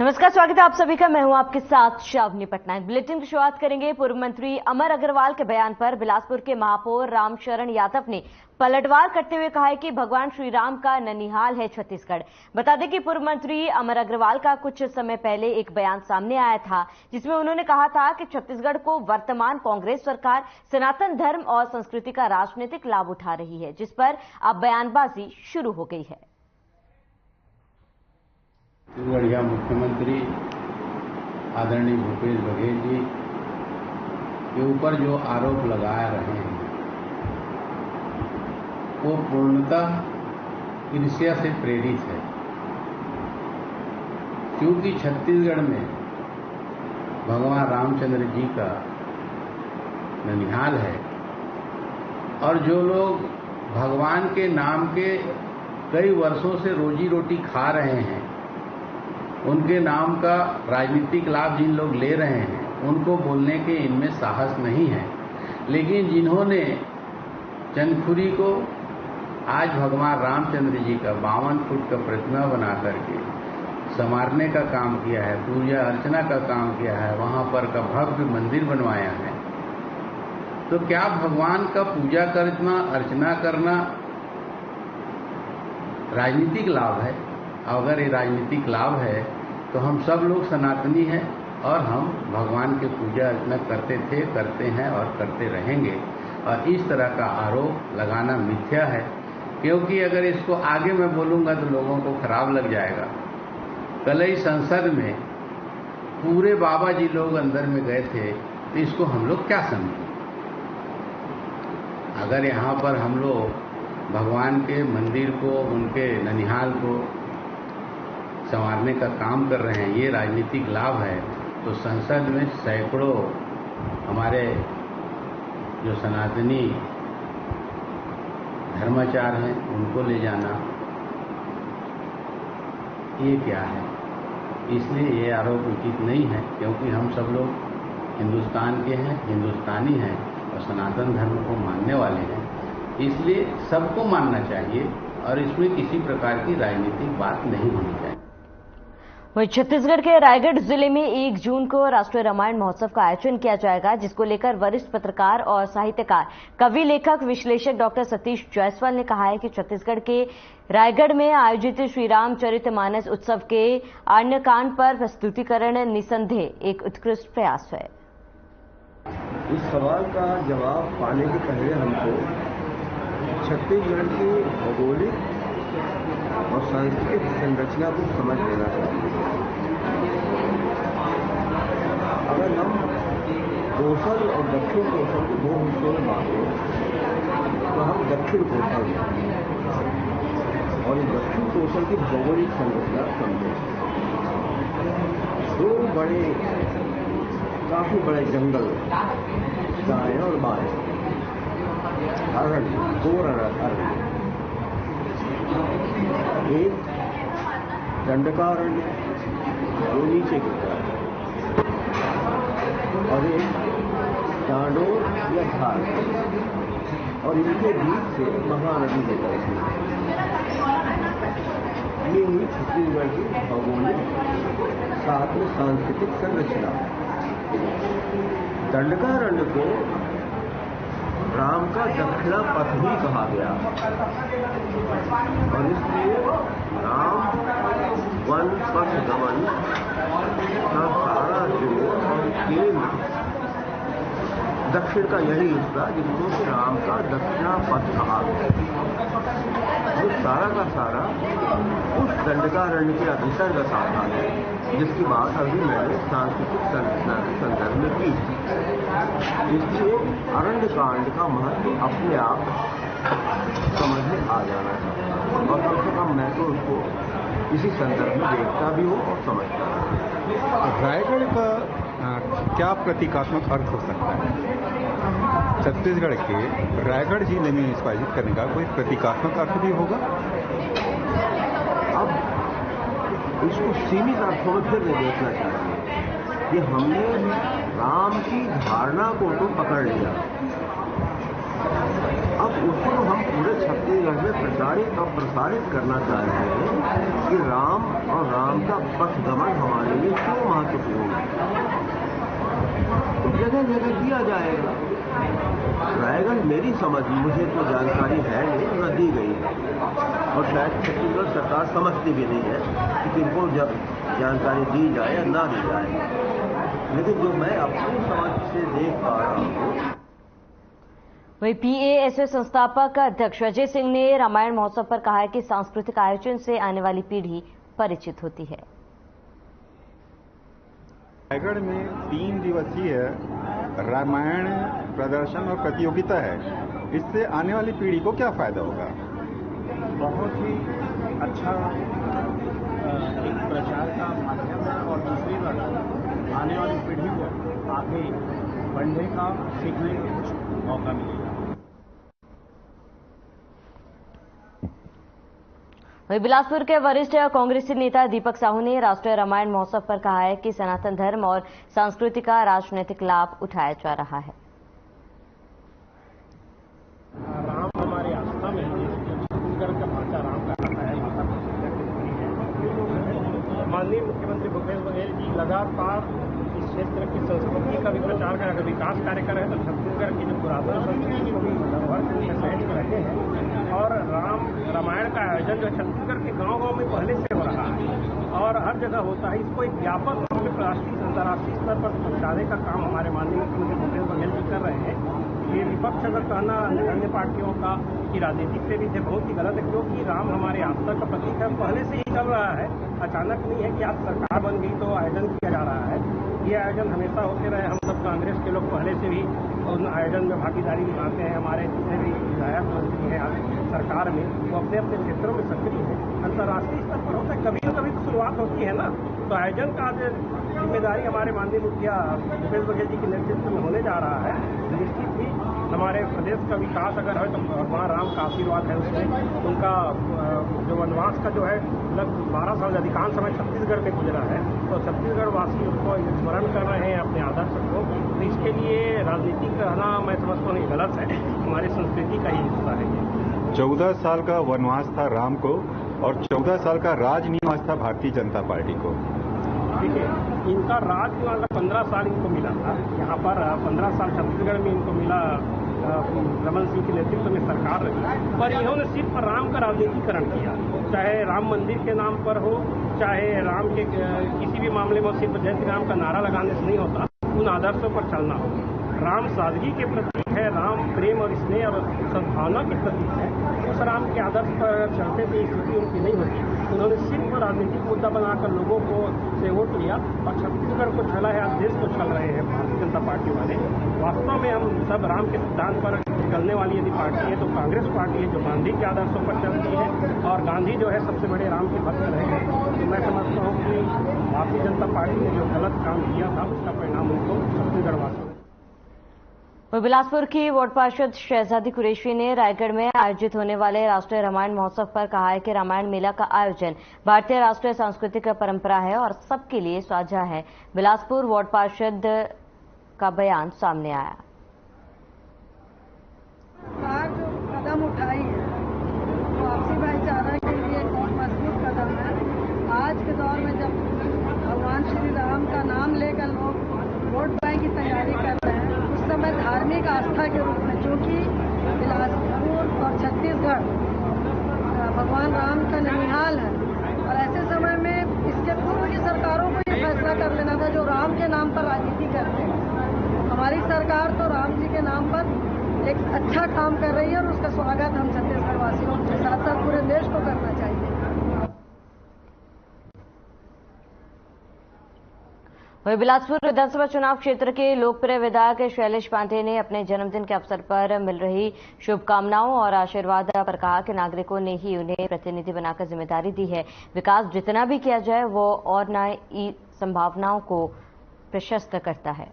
नमस्कार, स्वागत है आप सभी का। मैं हूं आपके साथ शावनी पटनायक। बुलेटिन की शुरुआत करेंगे पूर्व मंत्री अमर अग्रवाल के बयान पर। बिलासपुर के महापौर रामशरण यादव ने पलटवार करते हुए कहा है कि भगवान श्री राम का ननिहाल है छत्तीसगढ़। बता दें कि पूर्व मंत्री अमर अग्रवाल का कुछ समय पहले एक बयान सामने आया था, जिसमें उन्होंने कहा था कि छत्तीसगढ़ को वर्तमान कांग्रेस सरकार सनातन धर्म और संस्कृति का राजनीतिक लाभ उठा रही है, जिस पर अब बयानबाजी शुरू हो गई है। बढ़िया मुख्यमंत्री आदरणीय भूपेश बघेल जी के ऊपर जो आरोप लगा रहे हैं वो पूर्णतः ईर्ष्या से प्रेरित है, क्योंकि छत्तीसगढ़ में भगवान रामचंद्र जी का ननिहाल है और जो लोग भगवान के नाम के कई वर्षों से रोजी रोटी खा रहे हैं, उनके नाम का राजनीतिक लाभ जिन लोग ले रहे हैं, उनको बोलने के इनमें साहस नहीं है। लेकिन जिन्होंने चंदखुरी को आज भगवान रामचंद्र जी का 52 फुट का प्रतिमा बना करके संवारने का काम किया है, पूजा अर्चना का काम किया है, वहां पर का भव्य मंदिर बनवाया है, तो क्या भगवान का पूजा करना, अर्चना करना राजनीतिक लाभ है? अगर ये राजनीतिक लाभ है तो हम सब लोग सनातनी हैं और हम भगवान की पूजा अर्चना करते थे, करते हैं और करते रहेंगे। और इस तरह का आरोप लगाना मिथ्या है, क्योंकि अगर इसको आगे मैं बोलूंगा तो लोगों को खराब लग जाएगा। कल ही संसद में पूरे बाबा जी लोग अंदर में गए थे, तो इसको हम लोग क्या समझें? अगर यहाँ पर हम लोग भगवान के मंदिर को, उनके ननिहाल को संवारने का काम कर रहे हैं, ये राजनीतिक लाभ है, तो संसद में सैकड़ों हमारे जो सनातनी धर्माचार हैं उनको ले जाना, ये क्या है? इसलिए ये आरोप उचित नहीं है, क्योंकि हम सब लोग हिंदुस्तान के हैं, हिंदुस्तानी हैं और सनातन धर्म को मानने वाले हैं। इसलिए सबको मानना चाहिए और इसमें किसी प्रकार की राजनीतिक बात नहीं होनी चाहिए। वहीं छत्तीसगढ़ के रायगढ़ जिले में 1 जून को राष्ट्रीय रामायण महोत्सव का आयोजन किया जाएगा, जिसको लेकर वरिष्ठ पत्रकार और साहित्यकार, कवि, लेखक, विश्लेषक डॉक्टर सतीश जायसवाल ने कहा है कि छत्तीसगढ़ के रायगढ़ में आयोजित श्री रामचरितमानस उत्सव के आरण्यकांड पर प्रस्तुतिकरण निसंदेह एक उत्कृष्ट प्रयास है। इस सवाल का जवाब पाने के पहले हमको छत्तीसगढ़ की भौगोलिक और सांस्कृतिक संरचना को समझ लेना चाहिए। अगर हम कोसल और दक्षिण कोसल को 2 हिस्सों में बांटें तो हम दक्षिण कोसल और दक्षिण कोसल की भौगोलिक संरचना समझें। 2 काफी बड़े जंगल दाएं और बाएं, अरण्य, 2 अरण्य, एक दंडकारण्य जो नीचे गिरता है और एक डांडोर या धार, और इनके बीच से महानदी निकलती है। ये ही छत्तीसगढ़ की भौगोलिक साथ में सांस्कृतिक संरचना। दंडकारण्य को राम का दक्षिणा पथ भी कहा गया और इसलिए राम वन पथ गमन का सारा जोर और केंद्र दक्षिण का यही हिस्सा, जिसको कि राम का दक्षिणा पथ कहा गया, वो सारा का सारा उस दंडकारण्य के अंतर्गत आता है, जिसकी बात अभी मैंने सांस्कृतिक संरचना के संदर्भ में की। इसलिए अरण्य कांड का महत्व अपने आप समझ में आ जाना चाहिए और कम से कम मैं तो उसको इसी संदर्भ में देखता भी हूँ और समझता हूँ। रायगढ़ का क्या प्रतीकात्मक अर्थ हो सकता है? छत्तीसगढ़ के रायगढ़ जिले में इसको आयोजित करने का कोई प्रतीकात्मक अर्थ भी होगा? अब इसको सीमित अर्थों में फिर नहीं देखना चाहिए कि हमने राम की धारणा को तो पकड़ लिया, अब उसको हम पूरे छत्तीसगढ़ में प्रचारित और प्रसारित करना चाहते हैं कि राम और राम का पथगमन हमारे लिए क्यों महत्वपूर्ण है। तो जगह जगह किया जाएगा। रायगढ़ मेरी समझ, मुझे तो जानकारी है नहीं, न दी गई है और शायद छत्तीसगढ़ सरकार समझती भी नहीं है कि किनको जब जानकारी दी जाए या ना दी जाए। लेकिन जो मैं अपनी समझ से देख पा रहा हूँ। वहीं PASA संस्थापक अध्यक्ष अजय सिंह ने रामायण महोत्सव पर कहा है कि सांस्कृतिक आयोजन से आने वाली पीढ़ी परिचित होती है। रायगढ़ में 3 दिवसीय रामायण प्रदर्शन और प्रतियोगिता है। इससे आने वाली पीढ़ी को क्या फायदा होगा? बहुत ही अच्छा एक प्रचार का माध्यम है और दूसरी तरफ आने वाली पीढ़ी को आगे बढ़ने का, सीखने का कुछ मौका मिलेगा। वहीं बिलासपुर के वरिष्ठ कांग्रेसी नेता दीपक साहू ने राष्ट्रीय रामायण महोत्सव पर कहा है कि सनातन धर्म और संस्कृति का राजनीतिक लाभ उठाया जा रहा है। राम हमारी आस्था में छत्तीसगढ़ का भाषा राम का आता है, माननीय मुख्यमंत्री भूपेश बघेल जी लगातार इस क्षेत्र की संस्कृति का भी प्रचार कर रहे, विकास कार्य कर रहे हैं। तो छत्तीसगढ़ की जो पुरातन संस्कृति को भी धरोहर से सहेज कर रहे हैं और रामायण का आयोजन जो छत्तीसगढ़ के गांव-गांव में पहले से हो रहा है और हर जगह होता है। इसको एक व्यापक रूप में राष्ट्रीय अंतर्राष्ट्रीय स्तर पर पहुंचाने का काम हमारे माननीय मुख्यमंत्री भूपेश बघेल जी कर रहे हैं। ये विपक्ष अगर कहना अन्य पार्टियों का कि राजनीतिक से भी बहुत ही गलत है, क्योंकि राम हमारे आस्था का प्रतीक है, पहले से ही चल रहा है। अचानक नहीं है कि आज सरकार बन गई तो आयोजन किया जा रहा है। ये आयोजन हमेशा होते रहे। हम सब कांग्रेस के लोग पहले से भी उन आयोजन में भागीदारी निभाते हैं। हमारे जितने भी विधायक मंत्री हैं आज सरकार में, वो अपने अपने क्षेत्रों में सक्रिय हैं। अंतर्राष्ट्रीय स्तर पर होता है, कभी न कभी तो शुरुआत होती है ना। तो आयोजन का जिम्मेदारी हमारे माननीय मुखिया भूपेश बघेल जी के नेतृत्व में होने जा रहा है। निश्चित ही हमारे प्रदेश का विकास अगर है तो भगवान राम का आशीर्वाद है उसमें। उनका जो वनवास का जो है लगभग 12 साल अधिकांश समय छत्तीसगढ़ में गुजरा है, तो छत्तीसगढ़ वासी उसको स्मरण कर रहे हैं अपने आदर्श को। तो इसके लिए राजनीति कहना मैं समझता हूँ गलत है, हमारी संस्कृति का ही हिस्सा है। 14 साल का वनवास था राम को और 14 साल का राजनिवास था भारतीय जनता पार्टी को। देखिए, इनका राजनिवास 15 साल इनको मिला था यहाँ पर। 15 साल छत्तीसगढ़ में इनको मिला, रमन सिंह के नेतृत्व में सरकार रही, पर इन्होंने सिर्फ राम का राजनीतिकरण किया। चाहे राम मंदिर के नाम पर हो, चाहे राम के किसी भी मामले में सिर्फ जय श्री राम का नारा लगाने से नहीं होता, उन आदर्शों पर चलना होगा। राम सादगी के प्रतीक है, राम प्रेम और स्नेह और सद्भावना के प्रतीक है। उस राम के आदर्श पर चलते थे स्थिति उनकी नहीं होती। उन्होंने सिर्फ राजनीतिक मुद्दा बनाकर लोगों को से वोट लिया और छत्तीसगढ़ को छला है, आज देश को छल रहे हैं भारतीय जनता पार्टी वाले। वास्तव में हम सब राम के सिद्धांत पर चलने वाली यदि पार्टी है तो कांग्रेस पार्टी है, जो गांधी के आदर्शों पर चलती है और गांधी जो है सबसे बड़े राम के भक्त रहे हैं। तो मैं समझता हूँ कि भारतीय जनता पार्टी ने जो गलत काम किया था उसका परिणाम उनको छत्तीसगढ़ वासियों। बिलासपुर की वार्ड पार्षद शहजादी कुरैशी ने रायगढ़ में आयोजित होने वाले राष्ट्रीय रामायण महोत्सव पर कहा है कि रामायण मेला का आयोजन भारतीय राष्ट्रीय सांस्कृतिक परंपरा है और सबके लिए साझा है। बिलासपुर वार्ड पार्षद का बयान सामने आया। सरकार जो कदम उठाई है वो आपसी भाईचारा के लिए एक बहुत मजबूत कदम है। आज के दौर में जब भगवान श्री राम का नाम लेकर लोग वोट बैंक की तैयारी कर रहे हैं, उस समय धार्मिक आस्था के रूप में, चूंकि बिलासपुर और छत्तीसगढ़ भगवान राम का ननिहाल है और ऐसे समय में इसके पूर्व की सरकारों को ये फैसला कर लेना था जो राम के नाम पर राजनीति करते हैं। हमारी सरकार तो राम जी के नाम पर एक अच्छा काम कर रही है और उसका स्वागत हम छत्तीसगढ़ वासियों के साथ साथ पूरे देश को करना चाहिए। वहीं बिलासपुर विधानसभा चुनाव क्षेत्र के लोकप्रिय विधायक शैलेश पांडे ने अपने जन्मदिन के अवसर पर मिल रही शुभकामनाओं और आशीर्वाद पर कहा कि नागरिकों ने ही उन्हें प्रतिनिधि बनाकर जिम्मेदारी दी है। विकास जितना भी किया जाए वो और नई संभावनाओं को प्रशस्त करता है।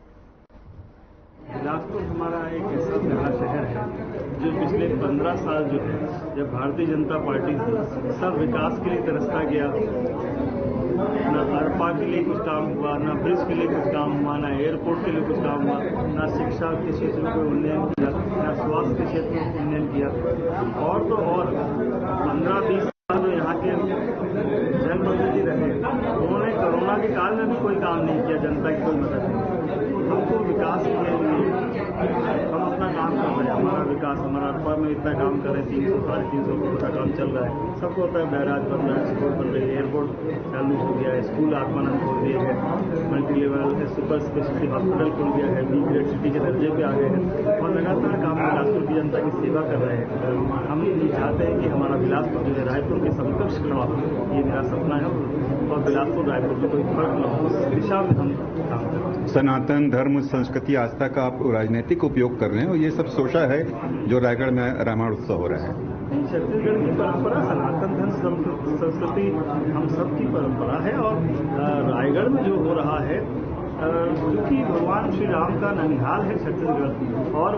बिलासपुर हमारा एक ऐसा पहला शहर है जो पिछले 15 साल जो है जब भारतीय जनता पार्टी थी सब विकास के लिए तरसता गया। ना अरपा के लिए कुछ काम हुआ, ना ब्रिज के लिए कुछ काम हुआ, ना एयरपोर्ट के लिए कुछ काम हुआ, ना शिक्षा के क्षेत्र में कोई उन्नयन किया, ना स्वास्थ्य के क्षेत्र में उन्नयन किया। और तो और 15-20 साल जो यहाँ के जनप्रतिनिधि रहे, उन्होंने कोरोना के काल में भी कोई काम नहीं किया, जनता की कोई मदद नहीं। हमको विकास के लिए हम अपना काम कर रहे हैं, हमारा विकास, हमारा अरपा में इतना काम कर रहे हैं, 300-350 करोड़ का काम चल रहा है। सबको होता है बैराज बन रहा है, स्कूल बन रही है, एयरपोर्ट चालू हो गया है, स्कूल आत्मानंद खोल दिए है, multi level super speciality hospital खोल दिया है, बी ग्रेड सिटी के दर्जे पे आ गए हैं और लगातार काम बिलासपुर की जनता की सेवा कर रहे हैं। हम ये चाहते हैं कि हमारा बिलासपुर जो है रायपुर के समकक्ष खड़ा हो, ये मेरा सपना है और बिलासपुर रायपुर में कोई फर्क न हो, इस दिशा में हम काम कर रहे हैं। सनातन धर्म, संस्कृति, आस्था का आप राजनीतिक उपयोग कर रहे हैं और ये सब सोचा है जो रायगढ़ में रामायण उत्सव हो रहा है। छत्तीसगढ़ की परंपरा सनातन धर्म संस्कृति हम सबकी परंपरा है और रायगढ़ में जो हो रहा है, क्योंकि भगवान श्री राम का ननिहाल है छत्तीसगढ़ और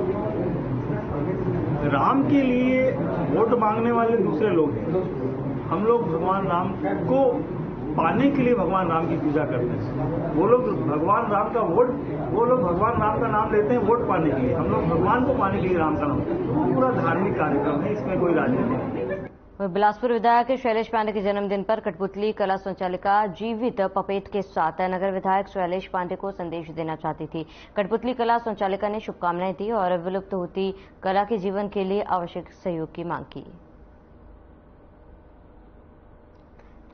राम के लिए वोट मांगने वाले दूसरे लोग हैं। हम लोग भगवान राम को पाने के लिए भगवान राम की पूजा करते हैं। वो लोग भगवान राम का नाम लेते हैं वोट पाने के लिए, हम लोग भगवान को पाने के लिए राम का नाम। पूरा धार्मिक कार्यक्रम है, इसमें कोई राजनीति नहीं। बिलासपुर विधायक शैलेश पांडे के जन्मदिन पर कठपुतली कला संचालिका जीवित पपेट के साथ नगर विधायक शैलेश पांडे को संदेश देना चाहती थी। कठपुतली कला संचालिका ने शुभकामनाएं दी और विलुप्त होती कला के जीवन के लिए आवश्यक सहयोग की मांग की।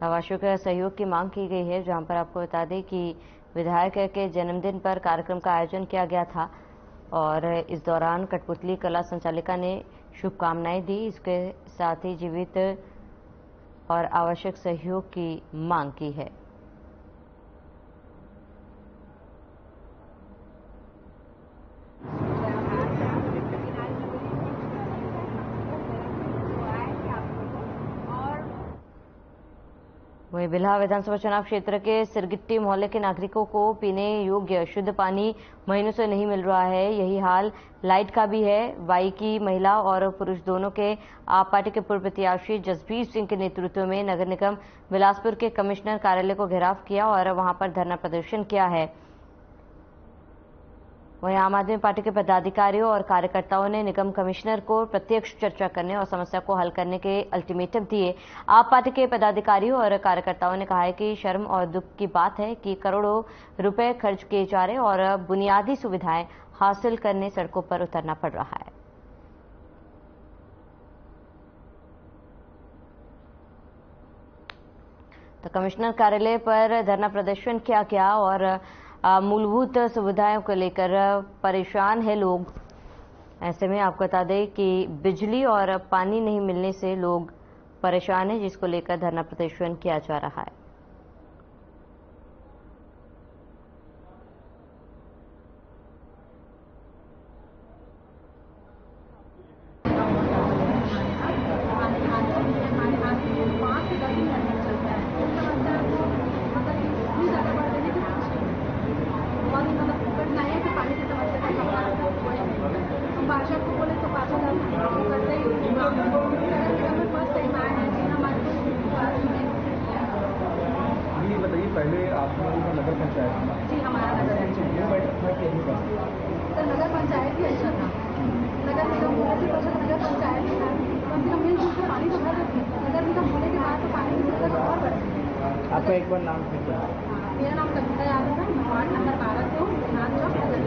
आवश्यक सहयोग की मांग की गई है, जहां पर आपको बता दें कि विधायक के जन्मदिन पर कार्यक्रम का आयोजन किया गया था और इस दौरान कठपुतली कला संचालिका ने शुभकामनाएं दी। इसके साथ ही जीवित और आवश्यक सहयोग की मांग की है। वहीं बिल्हा विधानसभा चुनाव क्षेत्र के सिरगिट्टी मोहल्ले के नागरिकों को पीने योग्य शुद्ध पानी महीनों से नहीं मिल रहा है। यही हाल लाइट का भी है। वाई की महिला और पुरुष दोनों के आप पार्टी के पूर्व प्रत्याशी जसबीर सिंह के नेतृत्व में नगर निगम बिलासपुर के कमिश्नर कार्यालय को घेराव किया और वहां पर धरना प्रदर्शन किया है। वहीं आम आदमी पार्टी के पदाधिकारियों और कार्यकर्ताओं ने निगम कमिश्नर को प्रत्यक्ष चर्चा करने और समस्या को हल करने के अल्टीमेटम दिए। आप पार्टी के पदाधिकारियों और कार्यकर्ताओं ने कहा है कि शर्म और दुख की बात है कि करोड़ों रुपए खर्च किए जा रहे और बुनियादी सुविधाएं हासिल करने सड़कों पर उतरना पड़ रहा है। तो कमिश्नर कार्यालय पर धरना प्रदर्शन किया गया और मूलभूत सुविधाओं को लेकर परेशान है लोग। ऐसे में आपको बता दें कि बिजली और पानी नहीं मिलने से लोग परेशान हैं, जिसको लेकर धरना प्रदर्शन किया जा रहा है। पहले आप लोगों का नगर पंचायत था? जी, हमारा नगर पंचायत। सर, नगर पंचायत ही अच्छा था। नगर निगम होने से अच्छा नगर पंचायत ही था। कम से कम मिलजुल कर पानी तो भर रहे थे। नगर निगम होने के बाद तो पानी की जरूरत और बढ़ गई। आपका एक बार नाम फिर क्या? मेरा नाम कविता यादव है, वार्ड नंबर 12 से हूँ, नाथ चौक, नगर।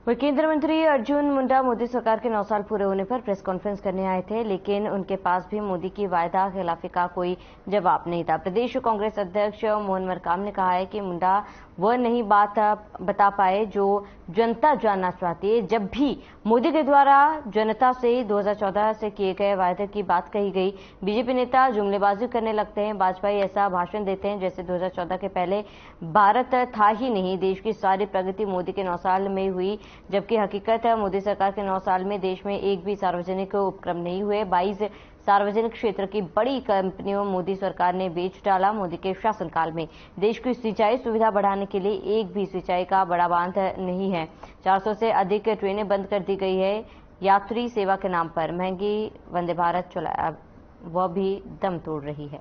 वहीं केंद्रीय मंत्री अर्जुन मुंडा मोदी सरकार के 9 साल पूरे होने पर प्रेस कॉन्फ्रेंस करने आए थे, लेकिन उनके पास भी मोदी की वायदा खिलाफी का कोई जवाब नहीं था। प्रदेश कांग्रेस अध्यक्ष मोहन मरकाम ने कहा है कि मुंडा वह नहीं बात बता पाए जो जनता जानना चाहती है। जब भी मोदी के द्वारा जनता से 2014 से किए गए वायदे की बात कही गई, बीजेपी नेता जुमलेबाजी करने लगते हैं। वाजपेयी ऐसा भाषण देते हैं जैसे 2014 के पहले भारत था ही नहीं। देश की सारी प्रगति मोदी के 9 साल में हुई, जबकि हकीकत है मोदी सरकार के 9 साल में देश में एक भी सार्वजनिक उपक्रम नहीं हुए। 22 सार्वजनिक क्षेत्र की बड़ी कंपनियों मोदी सरकार ने बेच डाला। मोदी के शासनकाल में देश की सिंचाई सुविधा बढ़ाने के लिए एक भी सिंचाई का बड़ा बांध नहीं है। 400 से अधिक ट्रेनें बंद कर दी गई है। यात्री सेवा के नाम पर महंगी वंदे भारत चलाया, वह भी दम तोड़ रही है।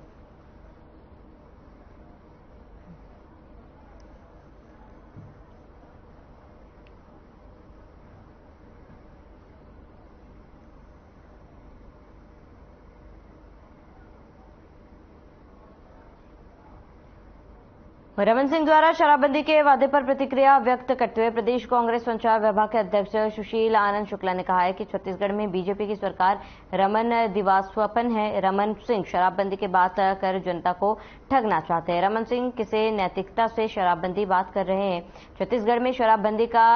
रमन सिंह द्वारा शराबबंदी के वादे पर प्रतिक्रिया व्यक्त करते हुए प्रदेश कांग्रेस संचार विभाग के अध्यक्ष सुशील आनंद शुक्ला ने कहा है कि छत्तीसगढ़ में बीजेपी की सरकार रमन दिवास्वप्न है। रमन सिंह शराबबंदी की बात कर जनता को ठगना चाहते हैं। रमन सिंह किसे नैतिकता से शराबबंदी बात कर रहे हैं। छत्तीसगढ़ में शराबबंदी का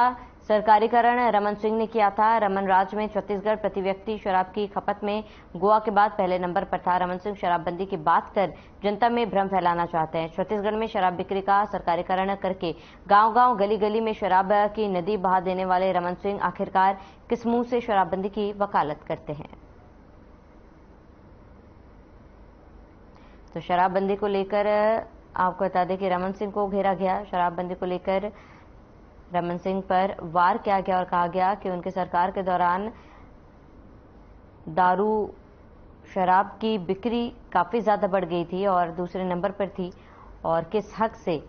सरकारीकरण रमन सिंह ने किया था। रमन राज में छत्तीसगढ़ प्रति व्यक्ति शराब की खपत में गोवा के बाद पहले नंबर पर था। रमन सिंह शराबबंदी की बात कर जनता में भ्रम फैलाना चाहते हैं। छत्तीसगढ़ में शराब बिक्री का सरकारीकरण करके गांव-गांव गली-गली में शराब की नदी बहा देने वाले रमन सिंह आखिरकार किस मुंह से शराबबंदी की वकालत करते हैं। तो शराबबंदी को लेकर आपको बता दें कि रमन सिंह को घेरा गया। शराबबंदी को लेकर रमन सिंह पर वार किया गया और कहा गया कि उनकी सरकार के दौरान दारू शराब की बिक्री काफी ज्यादा बढ़ गई थी और दूसरे नंबर पर थी, और किस हक से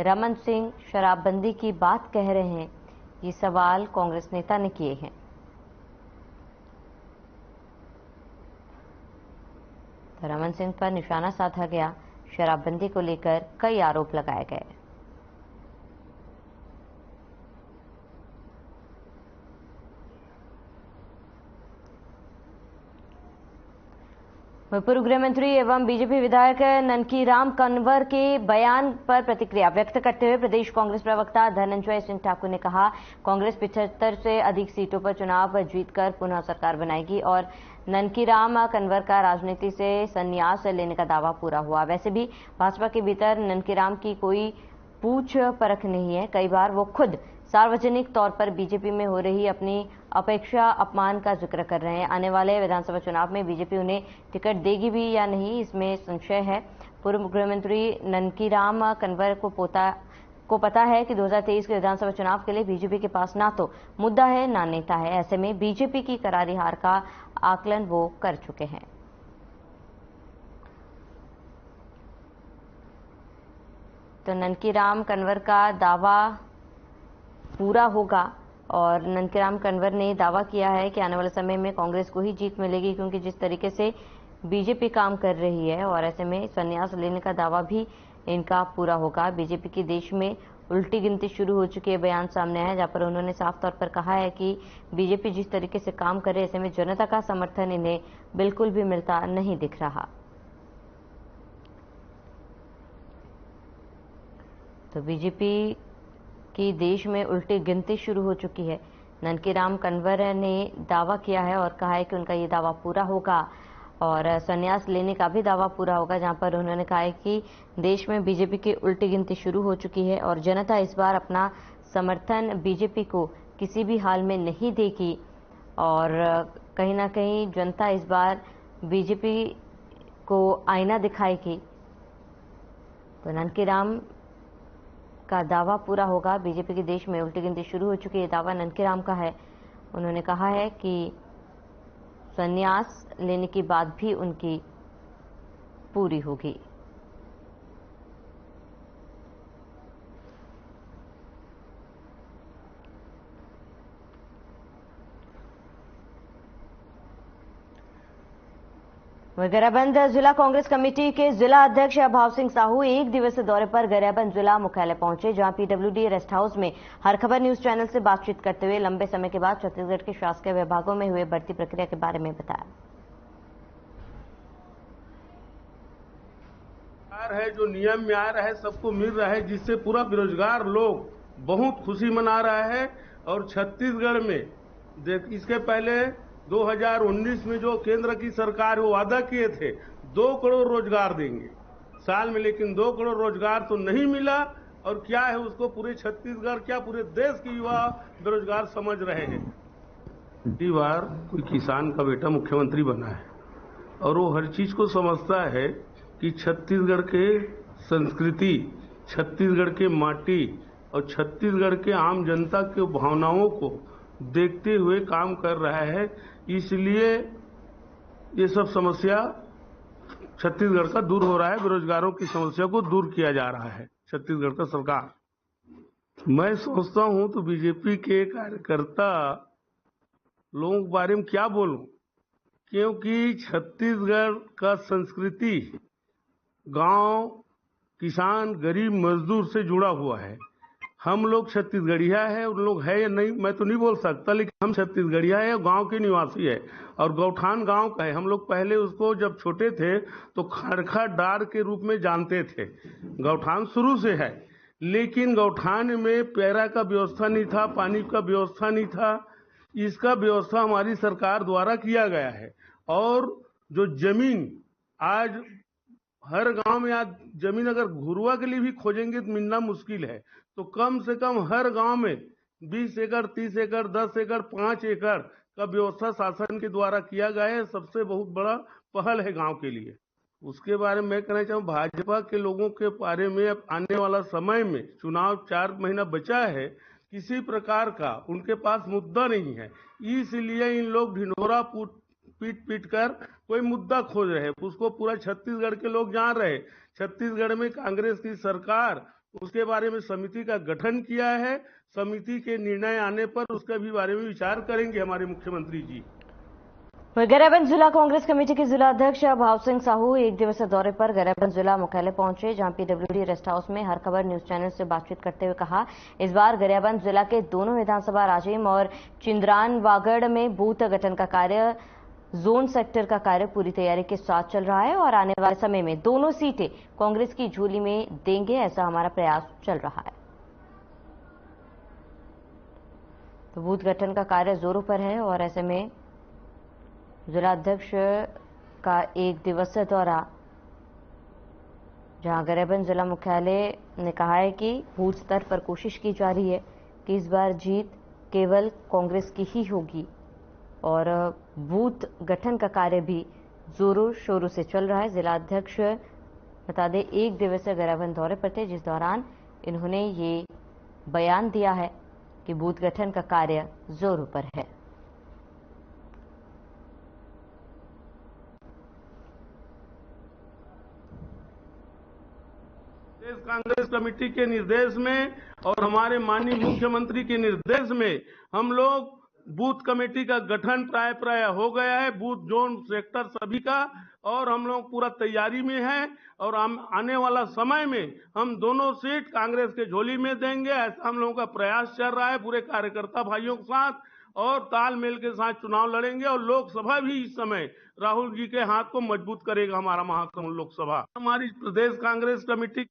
रमन सिंह शराबबंदी की बात कह रहे हैं, ये सवाल कांग्रेस नेता ने किए हैं। तो रमन सिंह पर निशाना साधा गया। शराबबंदी को लेकर कई आरोप लगाए गए। पूर्व गृह मंत्री एवं बीजेपी विधायक ननकीराम कन्वर के बयान पर प्रतिक्रिया व्यक्त करते हुए प्रदेश कांग्रेस प्रवक्ता धनंजय सिंह ठाकुर ने कहा, कांग्रेस 75 से अधिक सीटों पर चुनाव जीतकर पुनः सरकार बनाएगी और ननकीराम कन्वर का राजनीति से संन्यास लेने का दावा पूरा हुआ। वैसे भी भाजपा के भीतर ननकीराम की कोई पूछ परख नहीं है। कई बार वो खुद सार्वजनिक तौर पर बीजेपी में हो रही अपनी अपेक्षा अपमान का जिक्र कर रहे हैं। आने वाले विधानसभा चुनाव में बीजेपी उन्हें टिकट देगी भी या नहीं, इसमें संशय है। पूर्व गृह मंत्री ननकीराम कन्वर को पता है कि 2023 के विधानसभा चुनाव के लिए बीजेपी के पास ना तो मुद्दा है ना नेता है। ऐसे में बीजेपी की करारी हार का आकलन वो कर चुके हैं। तो ननकीराम कन्वर का दावा पूरा होगा और ननकीराम कन्वर ने दावा किया है कि आने वाले समय में कांग्रेस को ही जीत मिलेगी, क्योंकि जिस तरीके से बीजेपी काम कर रही है, और ऐसे में संन्यास लेने का दावा भी इनका पूरा होगा। बीजेपी की देश में उल्टी गिनती शुरू हो चुकी है, बयान सामने आया जहां पर उन्होंने साफ तौर पर कहा है कि बीजेपी जिस तरीके से काम कर रही है, ऐसे में जनता का समर्थन इन्हें बिल्कुल भी मिलता नहीं दिख रहा। तो बीजेपी कि देश में उल्टी गिनती शुरू हो चुकी है। ननकीराम कन्वर ने दावा किया है और कहा है कि उनका ये दावा पूरा होगा और संन्यास लेने का भी दावा पूरा होगा, जहां पर उन्होंने कहा है कि देश में बीजेपी की उल्टी गिनती शुरू हो चुकी है और जनता इस बार अपना समर्थन बीजेपी को किसी भी हाल में नहीं देगी और कहीं ना कहीं जनता इस बार बीजेपी को आईना दिखाएगी। तो ननकीराम का दावा पूरा होगा। बीजेपी के देश में उल्टी गिनती शुरू हो चुकी है, दावा ननकीराम का है। उन्होंने कहा है कि संन्यास लेने की बात भी उनकी पूरी होगी। गरियाबंद जिला कांग्रेस कमेटी के जिला अध्यक्ष भाव सिंह साहू एक दिवसीय दौरे पर गरियाबंद जिला मुख्यालय पहुंचे, जहां पीडब्ल्यूडी रेस्ट हाउस में हर खबर न्यूज चैनल से बातचीत करते हुए लंबे समय के बाद छत्तीसगढ़ के शासकीय विभागों में हुए भर्ती प्रक्रिया के बारे में बताया। है जो नियम में आ रहा है सबको मिल रहा है, जिससे पूरा बेरोजगार लोग बहुत खुशी मना रहा है। और छत्तीसगढ़ में इसके पहले 2019 में जो केंद्र की सरकार वो वादा किए थे 2 करोड़ रोजगार देंगे साल में, लेकिन 2 करोड़ रोजगार तो नहीं मिला। और क्या है उसको पूरे छत्तीसगढ़ क्या पूरे देश के युवा बेरोजगार समझ रहे हैं। पहली बार कोई किसान का बेटा मुख्यमंत्री बना है और वो हर चीज को समझता है कि छत्तीसगढ़ के संस्कृति, छत्तीसगढ़ के माटी और छत्तीसगढ़ के आम जनता के भावनाओं को देखते हुए काम कर रहा है। इसलिए ये सब समस्या छत्तीसगढ़ का दूर हो रहा है, बेरोजगारों की समस्या को दूर किया जा रहा है छत्तीसगढ़ का सरकार। मैं सोचता हूं तो बीजेपी के कार्यकर्ता लोगों के बारे में क्या बोलूं, क्योंकि छत्तीसगढ़ का संस्कृति गांव किसान, गरीब, मजदूर से जुड़ा हुआ है। हम लोग छत्तीसगढ़िया है, उन लोग है या नहीं मैं तो नहीं बोल सकता, लेकिन हम छत्तीसगढ़िया है, गांव के निवासी है और गौठान गांव का है। हम लोग पहले उसको जब छोटे थे तो खड़खा डार के रूप में जानते थे। गौठान शुरू से है, लेकिन गौठान में पैरा का व्यवस्था नहीं था, पानी का व्यवस्था नहीं था। इसका व्यवस्था हमारी सरकार द्वारा किया गया है। और जो जमीन आज हर गांव में, आज जमीन अगर घुरुआ के लिए भी खोजेंगे तो मिलना मुश्किल है, तो कम से कम हर गांव में 20 एकड़, 30 एकड़, 10 एकड़, 5 एकड़ का व्यवस्था शासन के द्वारा किया गया है। सबसे बहुत बड़ा पहल है गांव के लिए। उसके बारे में मैं कहना चाहूँ, भाजपा के लोगों के बारे में अब आने वाला समय में, चुनाव 4 महीना बचा है, किसी प्रकार का उनके पास मुद्दा नहीं है। इसलिए इन लोग ढिंढोरा पीट कर कोई मुद्दा खोज रहे हैं। उसको पूरा छत्तीसगढ़ के लोग जान रहे। छत्तीसगढ़ में कांग्रेस की सरकार, उसके बारे में समिति का गठन किया है। समिति के निर्णय आने पर उसके भी बारे में विचार करेंगे हमारे मुख्यमंत्री जी। गरियाबंद जिला कांग्रेस कमेटी के जिला अध्यक्ष भाव सिंह साहू 1 दिवसीय दौरे पर गरियाबंद जिला मुख्यालय पहुंचे, जहां पीडब्ल्यूडी रेस्ट हाउस में हर खबर न्यूज चैनल से बातचीत करते हुए कहा, इस बार गरियाबंद जिला के दोनों विधानसभा राजिम और चिंद्रानवागढ़ में बूथ गठन का कार्य, जोन सेक्टर का कार्य पूरी तैयारी के साथ चल रहा है और आने वाले समय में दोनों सीटें कांग्रेस की झोली में देंगे, ऐसा हमारा प्रयास चल रहा है। तो बूथ गठन का कार्य जोरों पर है और ऐसे में जिला अध्यक्ष का 1 दिवसीय दौरा, जहां गरियाबंद जिला मुख्यालय ने कहा है कि बूथ स्तर पर कोशिश की जा रही है कि इस बार जीत केवल कांग्रेस की ही होगी और बूथ गठन का कार्य भी जोरों शोरों से चल रहा है। जिला अध्यक्ष बता दें 1 दिवसीय गरियाबंद दौरे पर थे, जिस दौरान इन्होंने ये बयान दिया है कि बूथ गठन का कार्य जोरों पर है। प्रदेश कांग्रेस कमेटी के निर्देश में और हमारे माननीय मुख्यमंत्री के निर्देश में हम लोग बूथ कमेटी का गठन प्राय हो गया है, बूथ जोन सेक्टर सभी का, और हम लोग पूरा तैयारी में हैं और आने वाला समय में हम दोनों सीट कांग्रेस के झोली में देंगे, ऐसा हम लोगों का प्रयास चल रहा है पूरे कार्यकर्ता भाइयों के साथ, और तालमेल के साथ चुनाव लड़ेंगे। और लोकसभा भी इस समय राहुल जी के हाथ को मजबूत करेगा हमारा महासमुंद लोकसभा। हमारी प्रदेश कांग्रेस कमेटी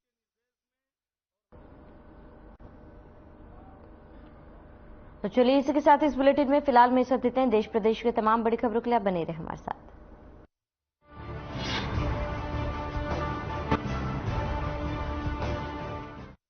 तो चलिए इसी के साथ इस बुलेटिन में फिलहाल में सब देते हैं। देश प्रदेश के तमाम बड़ी खबरों के लिए आप बने रहे हमारे साथ।